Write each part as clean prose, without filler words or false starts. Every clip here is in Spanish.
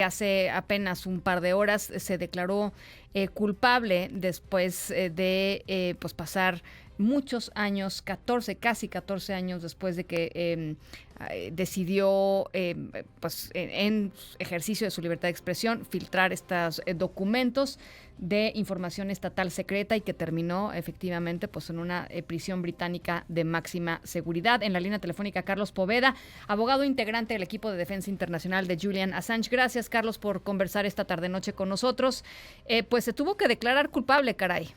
Hace apenas un par de horas se declaró culpable después de pues pasar muchos años, casi 14 años después de que decidió, pues en ejercicio de su libertad de expresión, filtrar estos documentos de información estatal secreta y que terminó efectivamente pues en una prisión británica de máxima seguridad. En la línea telefónica, Carlos Poveda, abogado integrante del equipo de defensa internacional de Julian Assange. Gracias, Carlos, por conversar esta tarde-noche con nosotros. Pues se tuvo que declarar culpable, caray.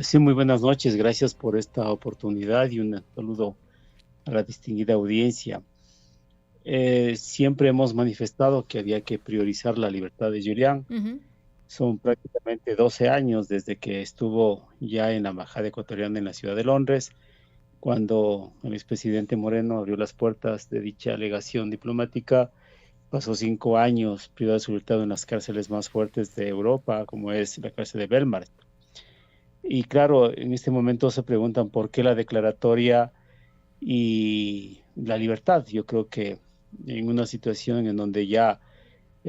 Sí, muy buenas noches. Gracias por esta oportunidad y un saludo a la distinguida audiencia. Siempre hemos manifestado que había que priorizar la libertad de Julian. Son prácticamente 12 años desde que estuvo ya en la embajada ecuatoriana en la ciudad de Londres, cuando el expresidente Moreno abrió las puertas de dicha legación diplomática. Pasó 5 años privado de su libertad en las cárceles más fuertes de Europa, como es la cárcel de Belmarsh. Y claro, en este momento se preguntan por qué la declaratoria y la libertad. Yo creo que en una situación en donde ya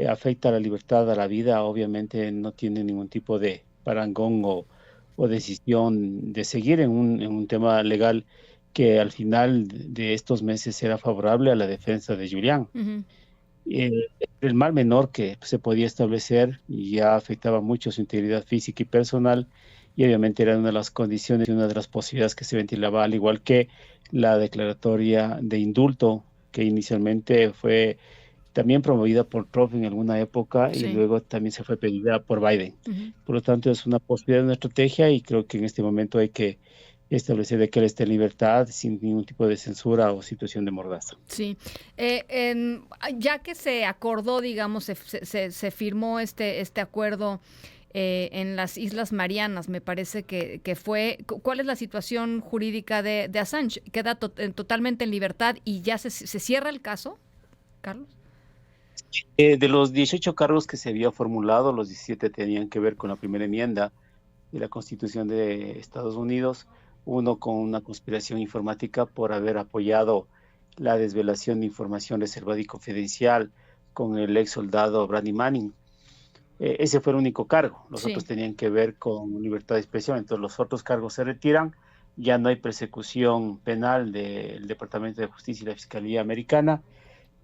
afecta la libertad a la vida, obviamente no tiene ningún tipo de parangón o decisión de seguir en un tema legal que al final de estos meses era favorable a la defensa de Julian. El mal menor que se podía establecer ya afectaba mucho su integridad física y personal, y obviamente era una de las condiciones y una de las posibilidades que se ventilaba, al igual que la declaratoria de indulto, que inicialmente fue también promovida por Trump en alguna época, y luego también se fue pedida por Biden. Por lo tanto, es una posibilidad, una estrategia, y creo que en este momento hay que establecer de que él esté en libertad sin ningún tipo de censura o situación de mordaza. Sí. Ya que se acordó, digamos, se firmó este acuerdo en las Islas Marianas, me parece que fue. ¿Cuál es la situación jurídica de Assange? ¿Queda totalmente en libertad y ya se cierra el caso, Carlos? De los 18 cargos que se había formulado, los 17 tenían que ver con la primera enmienda de la Constitución de Estados Unidos, uno con una conspiración informática por haber apoyado la desvelación de información reservada y confidencial con el ex soldado Bradley Manning. Ese fue el único cargo. Los otros tenían que ver con libertad de expresión. Entonces los otros cargos se retiran. Ya no hay persecución penal del Departamento de Justicia y la Fiscalía Americana,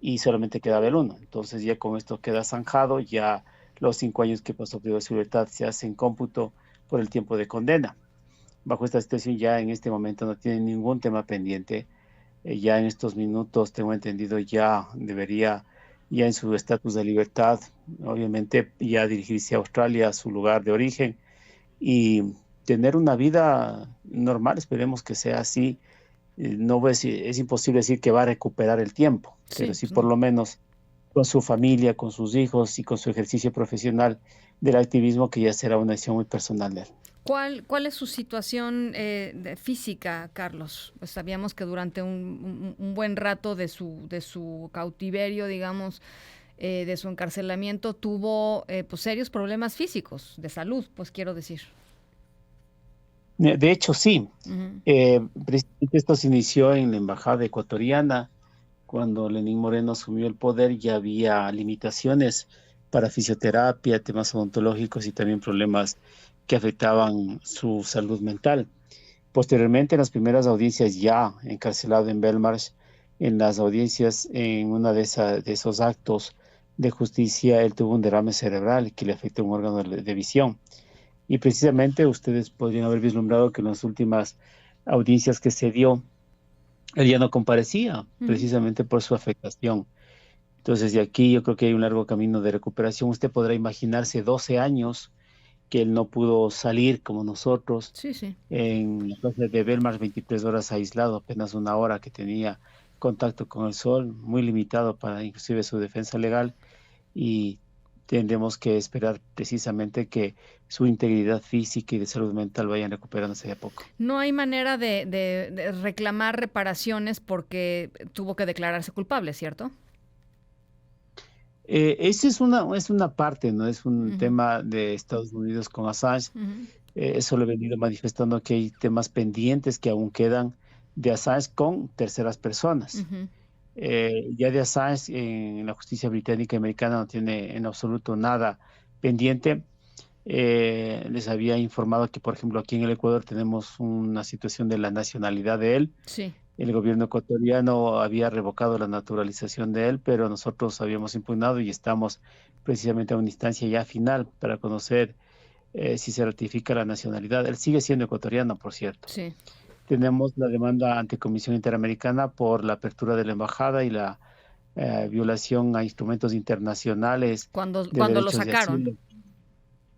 y solamente quedaba el uno. Entonces ya con esto queda zanjado. Ya los 5 años que pasó privado de su libertad se hacen cómputo por el tiempo de condena. Bajo esta situación ya en este momento no tiene ningún tema pendiente. Ya en estos minutos, tengo entendido, ya debería, ya en su estatus de libertad, obviamente ya dirigirse a Australia, a su lugar de origen, y tener una vida normal. Esperemos que sea así. No es imposible decir que va a recuperar el tiempo, pero sí por lo menos con su familia, con sus hijos y con su ejercicio profesional del activismo, que ya será una decisión muy personal de él. ¿Cuál es su situación física, Carlos? Pues sabíamos que durante un buen rato de su cautiverio, digamos, de su encarcelamiento, tuvo pues serios problemas físicos, de salud, pues quiero decir. De hecho, sí. Precisamente esto se inició en la embajada ecuatoriana. Cuando Lenín Moreno asumió el poder, ya había limitaciones para fisioterapia, temas odontológicos y también problemas que afectaban su salud mental. Posteriormente, en las primeras audiencias, ya encarcelado en Belmarsh, en las audiencias, en una de esos actos de justicia, él tuvo un derrame cerebral que le afectó un órgano de visión. Y precisamente ustedes podrían haber vislumbrado que en las últimas audiencias que se dio, él ya no comparecía, precisamente por su afectación. Entonces, de aquí yo creo que hay un largo camino de recuperación. Usted podrá imaginarse 12 años que él no pudo salir como nosotros. En la plaza de Belmarsh, 23 horas aislado, apenas 1 hora que tenía contacto con el sol, muy limitado para inclusive su defensa legal, y tendremos que esperar precisamente que su integridad física y de salud mental vayan recuperándose de a poco. No hay manera de reclamar reparaciones porque tuvo que declararse culpable, ¿cierto? Esa es una parte, no es un tema de Estados Unidos con Assange. Eso lo he venido manifestando, que hay temas pendientes que aún quedan de Assange con terceras personas. Ya de Assange en la justicia británica y americana no tiene en absoluto nada pendiente. Les había informado que, por ejemplo, aquí en el Ecuador tenemos una situación de la nacionalidad de él. Sí. El gobierno ecuatoriano había revocado la naturalización de él, pero nosotros habíamos impugnado y estamos precisamente a una instancia ya final para conocer si se ratifica la nacionalidad. Él sigue siendo ecuatoriano, por cierto. Sí. Tenemos la demanda ante Comisión Interamericana por la apertura de la embajada y la violación a instrumentos internacionales Cuando de lo derechos de sacaron. asilo.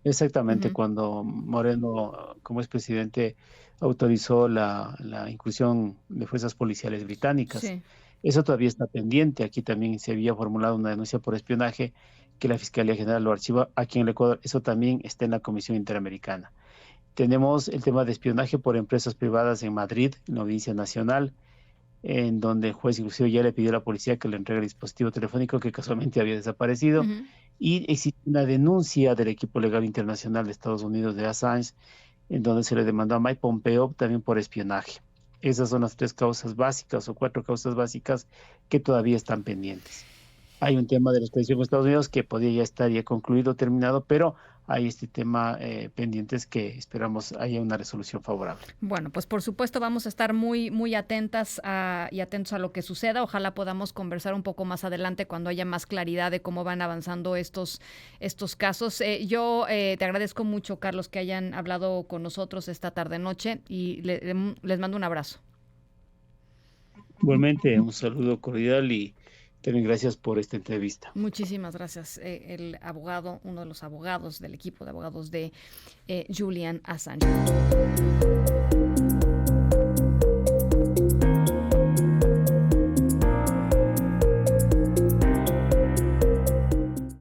Exactamente, Ujú. cuando Moreno, como es presidente, autorizó la inclusión de fuerzas policiales británicas. Sí. Eso todavía está pendiente. Aquí también se había formulado una denuncia por espionaje que la Fiscalía General lo archiva aquí en el Ecuador. Eso también está en la Comisión Interamericana. Tenemos el tema de espionaje por empresas privadas en Madrid, en la Audiencia Nacional, en donde el juez inclusive ya le pidió a la policía que le entregue el dispositivo telefónico que casualmente había desaparecido. Ujú. Y existe una denuncia del equipo legal internacional de Estados Unidos de Assange, en donde se le demandó a Mike Pompeo también por espionaje. Esas son las 3 causas básicas o 4 causas básicas que todavía están pendientes. Hay un tema de la extradición con Estados Unidos que podría ya estar ya concluido, terminado, pero hay este tema pendientes que esperamos haya una resolución favorable. Bueno, pues por supuesto vamos a estar muy atentas y atentos a lo que suceda. Ojalá podamos conversar un poco más adelante cuando haya más claridad de cómo van avanzando estos casos. Yo te agradezco mucho, Carlos, que hayan hablado con nosotros esta tarde-noche y les mando un abrazo. Igualmente, un saludo cordial y también gracias por esta entrevista. Muchísimas gracias. El abogado, uno de los abogados del equipo de abogados de Julian Assange.